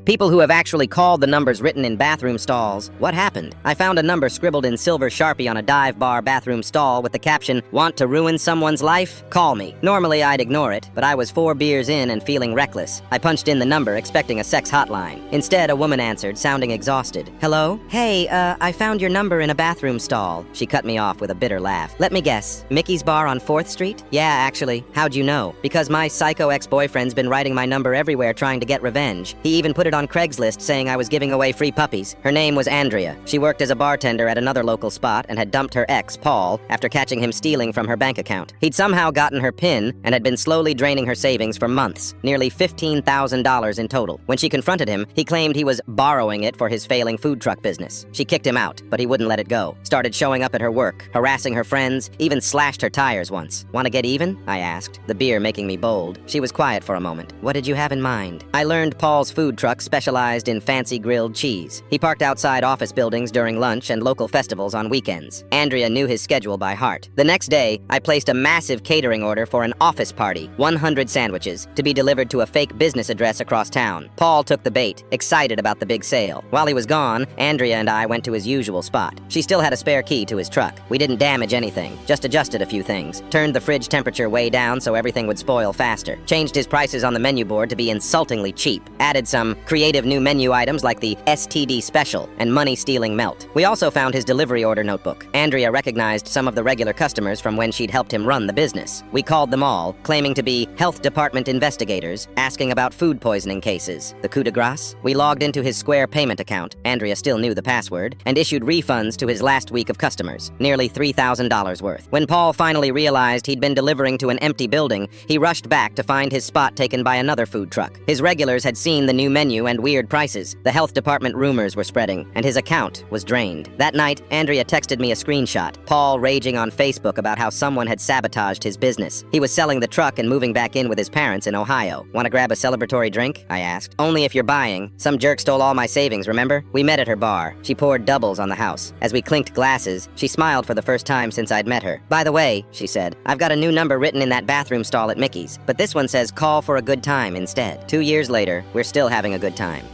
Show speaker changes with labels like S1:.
S1: People who have actually called the numbers written in bathroom stalls. What happened? I found a number scribbled in silver Sharpie on a dive bar bathroom stall with the caption, "Want to ruin someone's life? Call me." Normally I'd ignore it, but I was 4 beers in and feeling reckless. I punched in the number expecting a sex hotline. Instead, a woman answered, sounding exhausted. "Hello? Hey, I found your number in a bathroom stall." She cut me off with a bitter laugh. "Let me guess, Mickey's Bar on 4th Street? Yeah, actually. How'd you know? Because my psycho ex-boyfriend's been writing my number everywhere trying to get revenge. He even put it on Craigslist saying I was giving away free puppies." Her name was Andrea. She worked as a bartender at another local spot and had dumped her ex, Paul, after catching him stealing from her bank account. He'd somehow gotten her PIN and had been slowly draining her savings for months, nearly $15,000 in total. When she confronted him, he claimed he was borrowing it for his failing food truck business. She kicked him out, but he wouldn't let it go. Started showing up at her work, harassing her friends, even slashed her tires once. "Want to get even?" I asked, the beer making me bold. She was quiet for a moment. "What did you have in mind?" I learned Paul's food truck specialized in fancy grilled cheese. He parked outside office buildings during lunch and local festivals on weekends. Andrea knew his schedule by heart. The next day, I placed a massive catering order for an office party, 100 sandwiches, to be delivered to a fake business address across town. Paul took the bait, excited about the big sale. While he was gone, Andrea and I went to his usual spot. She still had a spare key to his truck. We didn't damage anything, just adjusted a few things. Turned the fridge temperature way down so everything would spoil faster. Changed his prices on the menu board to be insultingly cheap. Added some creative new menu items like the STD Special and money-stealing melt. We also found his delivery order notebook. Andrea recognized some of the regular customers from when she'd helped him run the business. We called them all, claiming to be health department investigators, asking about food poisoning cases. The coup de grace? We logged into his Square payment account. Andrea still knew the password, and issued refunds to his last week of customers, nearly $3,000 worth. When Paul finally realized he'd been delivering to an empty building, he rushed back to find his spot taken by another food truck. His regulars had seen the new menu and weird prices. The health department rumors were spreading, and his account was drained. That night, Andrea texted me a screenshot. Paul raging on Facebook about how someone had sabotaged his business. He was selling the truck and moving back in with his parents in Ohio. "Want to grab a celebratory drink?" I asked. "Only if you're buying. Some jerk stole all my savings, remember?" We met at her bar. She poured doubles on the house. As we clinked glasses, she smiled for the first time since I'd met her. "By the way," she said, "I've got a new number written in that bathroom stall at Mickey's, but this one says call for a good time instead." 2 years later, we're still having a good time.